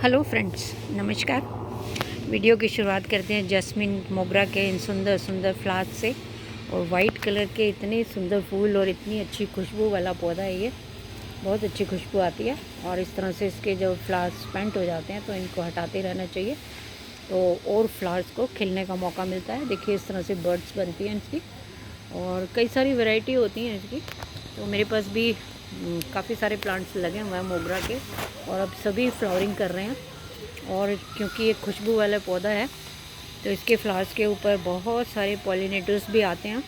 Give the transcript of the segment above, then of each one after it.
Hello friends, नमस्कार। Video की शुरुआत करते हैं जैस्मिन मोगरा के इन सुंदर सुंदर फ्लावर्स से। और वाइट कलर के इतने सुंदर फूल और इतनी अच्छी खुशबू वाला पौधा है ये। बहुत अच्छी खुशबू आती है और इस तरह से इसके जो फ्लावर्स पेंट हो जाते हैं तो इनको हटाते रहना चाहिए, तो और फ्लावर्स को खिलने का मौका मिलता है। देखिए इस तरह से बर्ड्स बनती हैं इसकी और कई सारी वैरायटी होती हैं इसकी। तो मेरे पास भी काफ़ी सारे प्लांट्स लगे हुए हैं मोगरा के और अब सभी फ्लावरिंग कर रहे हैं। और क्योंकि ये खुशबू वाला पौधा है तो इसके फ्लावर्स के ऊपर बहुत सारे पॉलिनेटर्स भी आते हैं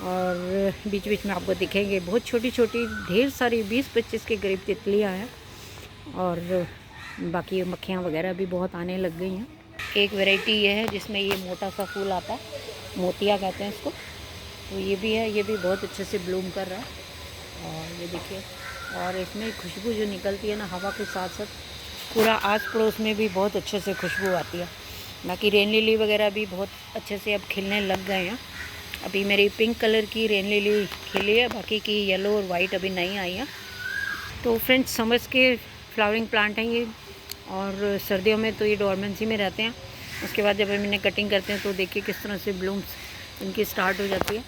और बीच बीच में आपको दिखेंगे बहुत छोटी छोटी ढेर सारी 20-25 के करीब तितलियाँ हैं और बाकी मक्खियाँ वगैरह भी बहुत आने लग गई हैं। एक वैरायटी ये है जिसमें ये मोटा सा फूल आता है, मोतिया कहते हैं इसको। तो ये भी है, ये भी बहुत अच्छे से ब्लूम कर रहा है और ये देखिए। और इसमें खुशबू जो निकलती है ना हवा के साथ साथ, पूरा आस पड़ोस में भी बहुत अच्छे से खुशबू आती है। बाकी रेन लिली वगैरह भी बहुत अच्छे से अब खिलने लग गए हैं। अभी मेरी पिंक कलर की रेन लिली खिली है, बाकी की येलो और वाइट अभी नहीं आई है। तो फ्रेंड्स समर्स के फ्लावरिंग प्लांट हैं ये, और सर्दियों में तो ये डोरमेंसी में रहते हैं। उसके बाद जब हम इन्हें कटिंग करते हैं तो देखिए किस तरह से ब्लूम्स इनकी स्टार्ट हो जाती है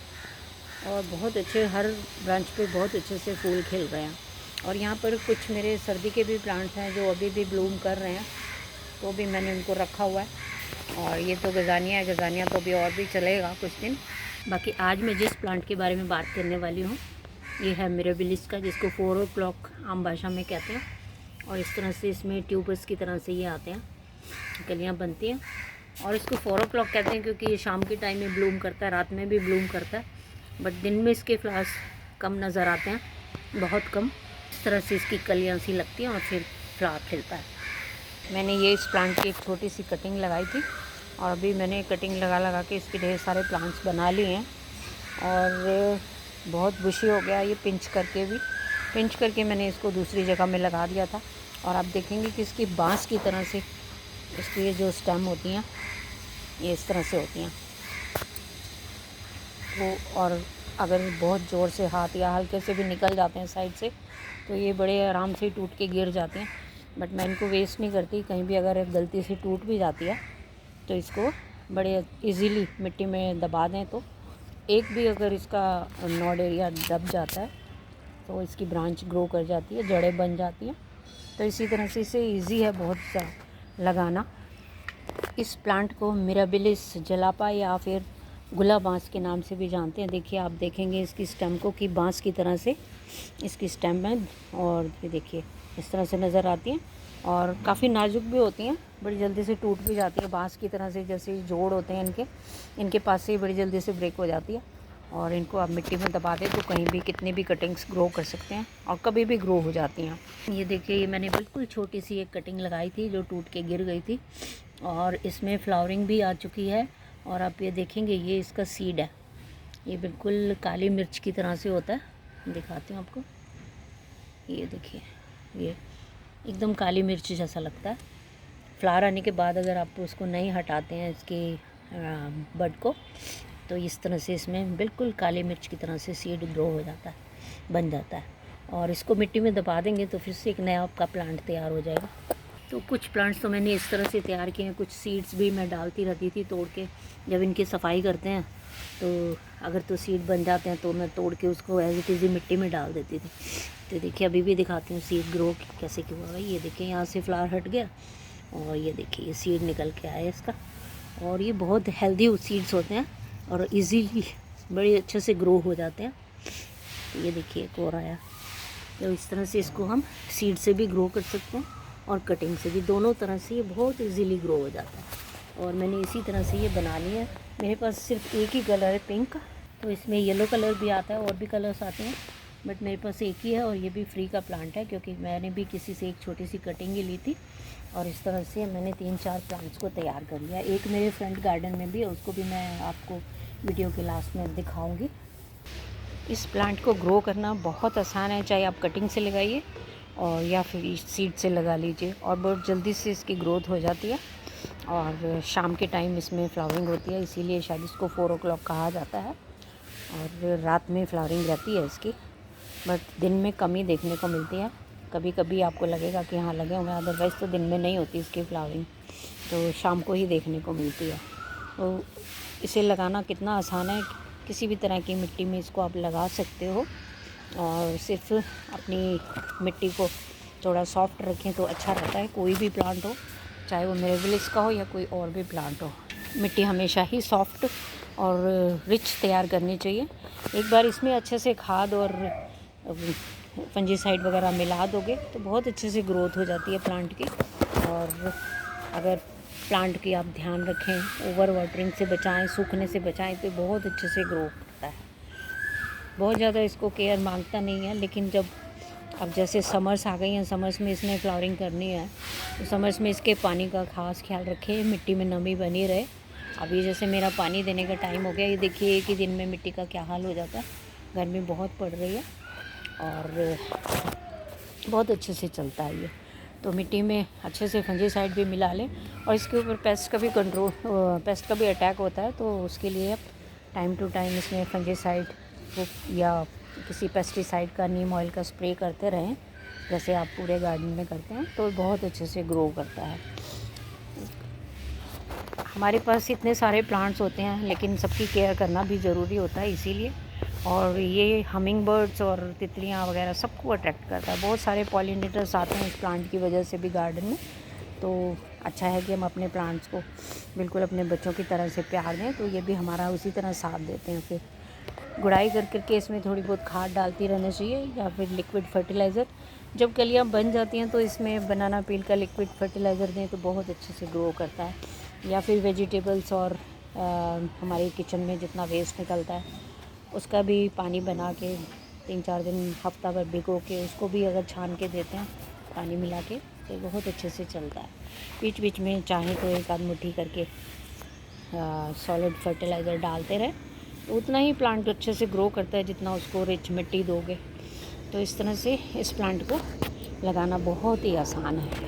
और बहुत अच्छे हर ब्रांच पे बहुत अच्छे से फूल खिल रहे हैं। और यहाँ पर कुछ मेरे सर्दी के भी प्लांट्स हैं जो अभी भी ब्लूम कर रहे हैं, तो भी मैंने उनको रखा हुआ है। और ये तो गजानिया है, गजानिया तो अभी और भी चलेगा कुछ दिन। बाकी आज मैं जिस प्लांट के बारे में बात करने वाली हूँ ये है मिराबिलिस का, जिसको 4 o'clock आम भाषा में कहते हैं। और इस तरह से इसमें ट्यूबर्स की तरह से ये आते हैं, कलियाँ बनती हैं। और इसको 4 o'clock कहते हैं क्योंकि ये शाम के टाइम में ब्लूम करता है, रात में भी ब्लूम करता है, बट दिन में इसके फ्लावर्स कम नज़र आते हैं, बहुत कम। इस तरह से इसकी कलियाँ सी लगती हैं और फिर फ्लावर खिलता है। मैंने ये इस प्लांट की एक छोटी सी कटिंग लगाई थी और अभी मैंने कटिंग लगा लगा के इसके ढेर सारे प्लांट्स बना लिए हैं और बहुत बुशी हो गया ये पिंच करके मैंने इसको दूसरी जगह में लगा दिया था। और आप देखेंगे कि इसकी बांस की तरह से इसकी ये जो स्टेम होती हैं ये इस तरह से होती हैं। तो और अगर बहुत ज़ोर से हाथ या हल्के से भी निकल जाते हैं साइड से तो ये बड़े आराम से टूट के गिर जाते हैं, बट मैं इनको वेस्ट नहीं करती। कहीं भी अगर गलती से टूट भी जाती है तो इसको बड़े इजीली मिट्टी में दबा दें तो एक भी अगर इसका नोड एरिया दब जाता है तो इसकी ब्रांच ग्रो कर जाती है, जड़ें बन जाती हैं। तो इसी तरह से इसे ईजी है बहुत लगाना। इस प्लांट को मिराबिलिस जलापा या फिर गुला बांस के नाम से भी जानते हैं। देखिए आप देखेंगे इसकी स्टेम को कि बांस की तरह से इसकी स्टेम है और ये देखिए इस तरह से नज़र आती हैं और काफ़ी नाजुक भी होती हैं, बड़ी जल्दी से टूट भी जाती है बांस की तरह से। जैसे जोड़ होते हैं इनके पास से बड़ी जल्दी से ब्रेक हो जाती है और इनको आप मिट्टी में दबा दें तो कहीं भी कितनी भी कटिंग्स ग्रो कर सकते हैं और कभी भी ग्रो हो जाती हैं। ये देखिए ये मैंने बिल्कुल छोटी सी एक कटिंग लगाई थी जो टूट के गिर गई थी और इसमें फ्लावरिंग भी आ चुकी है। और आप ये देखेंगे ये इसका सीड है, ये बिल्कुल काली मिर्च की तरह से होता है। दिखाती हूँ आपको, ये देखिए ये एकदम काली मिर्च जैसा लगता है। फ्लावर आने के बाद अगर आप उसको नहीं हटाते हैं इसकी बड को तो इस तरह से इसमें बिल्कुल काली मिर्च की तरह से सीड ग्रो हो जाता है, बन जाता है। और इसको मिट्टी में दबा देंगे तो फिर से एक नया आपका प्लांट तैयार हो जाएगा। तो कुछ प्लांट्स तो मैंने इस तरह से तैयार किए हैं, कुछ सीड्स भी मैं डालती रहती थी तोड़ के। जब इनकी सफाई करते हैं तो अगर तो सीड बन जाते हैं तो मैं तोड़ के उसको एज इट इज़ मिट्टी में डाल देती थी। तो देखिए अभी भी दिखाती हूँ सीड ग्रो कैसे क्यों हुआ। ये देखिए यहाँ से फ्लावर हट गया और ये देखिए ये सीड निकल के आया इसका। और ये बहुत हेल्दी सीड्स होते हैं और इजीली बड़े अच्छे से ग्रो हो जाते हैं। तो ये देखिए एक और आया। तो इस तरह से इसको हम सीड से भी ग्रो कर सकते हैं और कटिंग से भी, दोनों तरह से ये बहुत इजीली ग्रो हो जाता है। और मैंने इसी तरह से ये बना लिया है। मेरे पास सिर्फ एक ही कलर है पिंक, तो इसमें येलो कलर भी आता है और भी कलर्स आते हैं, बट मेरे पास एक ही है और ये भी फ्री का प्लांट है क्योंकि मैंने भी किसी से एक छोटी सी कटिंग ही ली थी। और इस तरह से मैंने 3-4 प्लांट्स को तैयार कर लिया। एक मेरे फ्रंट गार्डन में भी है, उसको भी मैं आपको वीडियो के लास्ट में दिखाऊँगी। इस प्लांट को ग्रो करना बहुत आसान है, चाहे आप कटिंग से लगाइए और या फिर सीड से लगा लीजिए और बहुत जल्दी से इसकी ग्रोथ हो जाती है। और शाम के टाइम इसमें फ्लावरिंग होती है, इसीलिए शायद इसको 4 o'clock कहा जाता है। और रात में फ्लावरिंग रहती है इसकी, बट दिन में कम ही देखने को मिलती है। कभी कभी आपको लगेगा कि हाँ लगे होंगे, अदरवाइज़ तो दिन में नहीं होती इसकी फ्लावरिंग, तो शाम को ही देखने को मिलती है। तो इसे लगाना कितना आसान है, किसी भी तरह की मिट्टी में इसको आप लगा सकते हो, और सिर्फ अपनी मिट्टी को थोड़ा सॉफ्ट रखें तो अच्छा रहता है। कोई भी प्लांट हो, चाहे वो मिरेबिलिस का हो या कोई और भी प्लांट हो, मिट्टी हमेशा ही सॉफ्ट और रिच तैयार करनी चाहिए। एक बार इसमें अच्छे से खाद और फंजीसाइड वगैरह मिला दोगे तो बहुत अच्छे से ग्रोथ हो जाती है प्लांट की। और अगर प्लांट की आप ध्यान रखें, ओवर वाटरिंग से बचाएं, सूखने से बचाएं, तो बहुत अच्छे से ग्रो करता है। बहुत ज़्यादा इसको केयर मांगता नहीं है, लेकिन जब अब जैसे समर्स आ गई हैं, समर्स में इसने फ्लावरिंग करनी है, तो समर्स में इसके पानी का खास ख्याल रखें, मिट्टी में नमी बनी रहे। अभी जैसे मेरा पानी देने का टाइम हो गया, ये देखिए एक ही दिन में मिट्टी का क्या हाल हो जाता है। गर्मी बहुत पड़ रही है और बहुत अच्छे से चलता है ये। तो मिट्टी में अच्छे से फंजीसाइड भी मिला लें, और इसके ऊपर पेस्ट का भी अटैक होता है, तो उसके लिए आप टाइम टू टाइम इसमें फंजीसाइड या किसी पेस्टिसाइड का, नीम ऑयल का स्प्रे करते रहें, जैसे आप पूरे गार्डन में करते हैं, तो बहुत अच्छे से ग्रो करता है। हमारे पास इतने सारे प्लांट्स होते हैं, लेकिन सबकी केयर करना भी ज़रूरी होता है, इसीलिए। और ये हमिंग बर्ड्स और तितलियाँ वगैरह सबको अट्रैक्ट करता है। बहुत सारे पॉलिनेटर्स आते हैं इस प्लांट की वजह से भी गार्डन में। तो अच्छा है कि हम अपने प्लांट्स को बिल्कुल अपने बच्चों की तरह से प्यार दें, तो ये भी हमारा उसी तरह साथ देते हैं। फिर गुड़ाई करके इसमें थोड़ी बहुत खाद डालती रहना चाहिए, या फिर लिक्विड फर्टिलाइज़र। जब कलियाँ बन जाती हैं तो इसमें बनाना पील का लिक्विड फर्टिलाइज़र दें तो बहुत अच्छे से ग्रो करता है। या फिर वेजिटेबल्स और हमारे किचन में जितना वेस्ट निकलता है उसका भी पानी बना के 3-4 दिन, हफ्ता भर भिगो के उसको भी अगर छान के देते हैं पानी मिला के, तो बहुत अच्छे से चलता है। बीच बीच में चाहे तो एक आध मुट्ठी करके सॉलिड फर्टिलाइज़र डालते रहें, तो उतना ही प्लांट अच्छे से ग्रो करता है जितना उसको रिच मिट्टी दोगे। तो इस तरह से इस प्लांट को लगाना बहुत ही आसान है।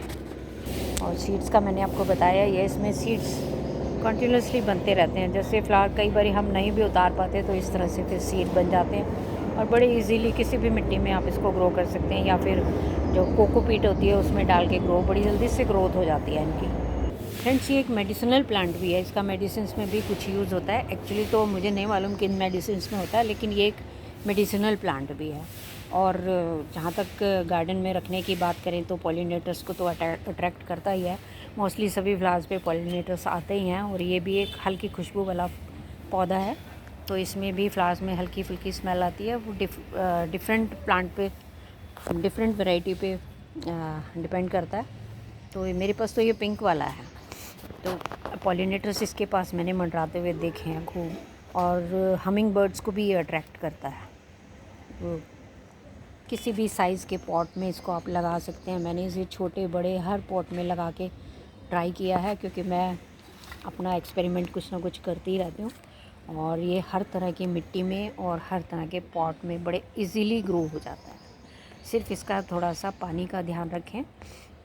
और सीड्स का मैंने आपको बताया, ये इसमें सीड्स कंटिन्यूसली बनते रहते हैं। जैसे फ्लावर कई बार हम नहीं भी उतार पाते, तो इस तरह से फिर सीड बन जाते हैं, और बड़े इजीली किसी भी मिट्टी में आप इसको ग्रो कर सकते हैं। या फिर जो कोकोपीट होती है उसमें डाल के ग्रो, बड़ी जल्दी से ग्रोथ हो जाती है इनकी। फ्रेंड्स, ये एक मेडिसिनल प्लांट भी है, इसका मेडिसिन्स में भी कुछ यूज़ होता है। एक्चुअली तो मुझे नहीं मालूम किन मेडिसिन्स में होता है, लेकिन ये एक मेडिसिनल प्लांट भी है। और जहाँ तक गार्डन में रखने की बात करें तो पॉलिनेटर्स को तो अट्रैक्ट करता ही है। मोस्टली सभी फ्लावर्स पे पॉलिनेटर्स आते ही हैं, और ये भी एक हल्की खुशबू वाला पौधा है, तो इसमें भी फ्लावर्स में हल्की फुल्की स्मेल आती है। वो डिफरेंट प्लांट पे, डिफरेंट वैरायटी पे डिपेंड करता है। तो ये मेरे पास तो ये पिंक वाला है, तो पॉलिनेटर्स इसके पास मैंने मंडराते हुए देखे हैं खूब। और हमिंग बर्ड्स को भी ये अट्रैक्ट करता है। तो किसी भी साइज़ के पॉट में इसको आप लगा सकते हैं। मैंने इसे छोटे बड़े हर पॉट में लगा के ट्राई किया है, क्योंकि मैं अपना एक्सपेरिमेंट कुछ ना कुछ करती रहती हूँ। और ये हर तरह की मिट्टी में और हर तरह के पॉट में बड़े इजीली ग्रो हो जाता है। सिर्फ इसका थोड़ा सा पानी का ध्यान रखें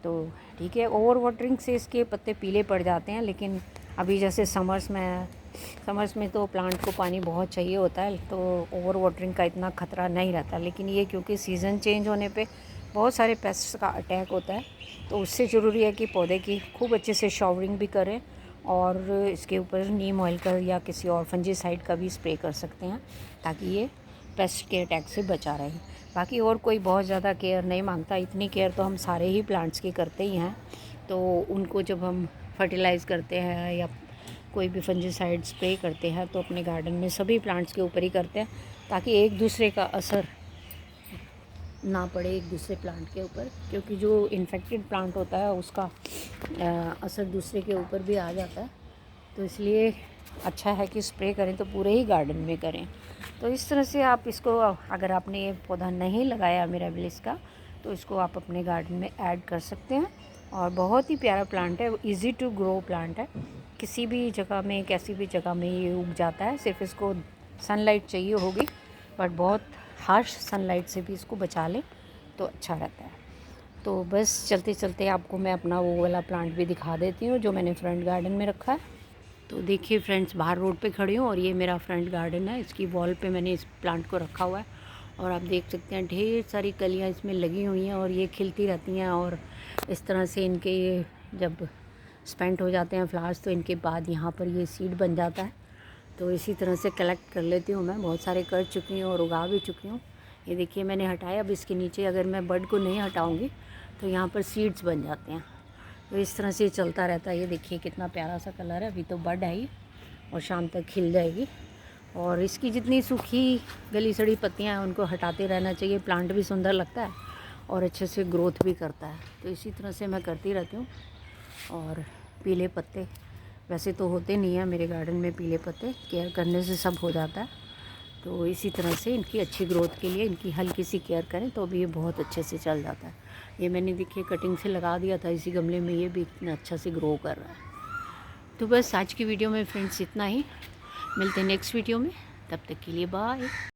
तो ठीक है। ओवर वाटरिंग से इसके पत्ते पीले पड़ जाते हैं, लेकिन अभी जैसे समर्स में तो प्लांट को पानी बहुत चाहिए होता है, तो ओवर वाटरिंग का इतना ख़तरा नहीं रहता। लेकिन ये क्योंकि सीज़न चेंज होने पे बहुत सारे पेस्ट्स का अटैक होता है, तो उससे ज़रूरी है कि पौधे की खूब अच्छे से शॉवरिंग भी करें, और इसके ऊपर नीम ऑयल का या किसी और फंजीसाइड का भी स्प्रे कर सकते हैं, ताकि ये पेस्ट के अटैक से बचा रहे। बाकी और कोई बहुत ज़्यादा केयर नहीं मांगता, इतनी केयर तो हम सारे ही प्लांट्स की करते ही हैं। तो उनको जब हम फर्टिलाइज़ करते हैं या कोई भी फंजीसाइड स्प्रे करते हैं, तो अपने गार्डन में सभी प्लांट्स के ऊपर ही करते हैं, ताकि एक दूसरे का असर ना पड़े एक दूसरे प्लांट के ऊपर, क्योंकि जो इन्फेक्टेड प्लांट होता है उसका असर दूसरे के ऊपर भी आ जाता है। तो इसलिए अच्छा है कि स्प्रे करें तो पूरे ही गार्डन में करें। तो इस तरह से आप इसको, अगर आपने ये पौधा नहीं लगाया मिराबिलिस का, तो इसको आप अपने गार्डन में ऐड कर सकते हैं। और बहुत ही प्यारा प्लांट है, इजी टू ग्रो प्लांट है। किसी भी जगह में, कैसी भी जगह में ये उग जाता है। सिर्फ इसको सनलाइट चाहिए होगी, बट बहुत हार्श सनलाइट से भी इसको बचा लें तो अच्छा रहता है। तो बस चलते चलते आपको मैं अपना वो वाला प्लांट भी दिखा देती हूँ जो मैंने फ्रंट गार्डन में रखा है। तो देखिए फ्रेंड्स, बाहर रोड पे खड़ी हूँ और ये मेरा फ्रंट गार्डन है। इसकी वॉल पे मैंने इस प्लांट को रखा हुआ है, और आप देख सकते हैं ढेर सारी कलियाँ इसमें लगी हुई हैं और ये खिलती रहती हैं। और इस तरह से इनके ये जब स्पेंट हो जाते हैं फ्लावर्स तो इनके बाद यहाँ पर ये सीड बन जाता है। तो इसी तरह से कलेक्ट कर लेती हूँ मैं, बहुत सारे कर चुकी हूँ और उगा भी चुकी हूँ। ये देखिए मैंने हटाया, अब इसके नीचे अगर मैं बड को नहीं हटाऊँगी तो यहाँ पर सीड्स बन जाते हैं। तो इस तरह से चलता रहता है। ये देखिए कितना प्यारा सा कलर है, अभी तो बड आई और शाम तक खिल जाएगी। और इसकी जितनी सूखी गली सड़ी पत्तियां हैं उनको हटाते रहना चाहिए, प्लांट भी सुंदर लगता है और अच्छे से ग्रोथ भी करता है। तो इसी तरह से मैं करती रहती हूँ। और पीले पत्ते वैसे तो होते नहीं हैं मेरे गार्डन में, पीले पत्ते केयर करने से सब हो जाता है। तो इसी तरह से इनकी अच्छी ग्रोथ के लिए इनकी हल्की सी केयर करें तो भी ये बहुत अच्छे से चल जाता है। ये मैंने देखिए कटिंग से लगा दिया था इसी गमले में, ये भी इतना अच्छा से ग्रो कर रहा है। तो बस आज की वीडियो में फ्रेंड्स इतना ही, मिलते हैं नेक्स्ट वीडियो में, तब तक के लिए बाय।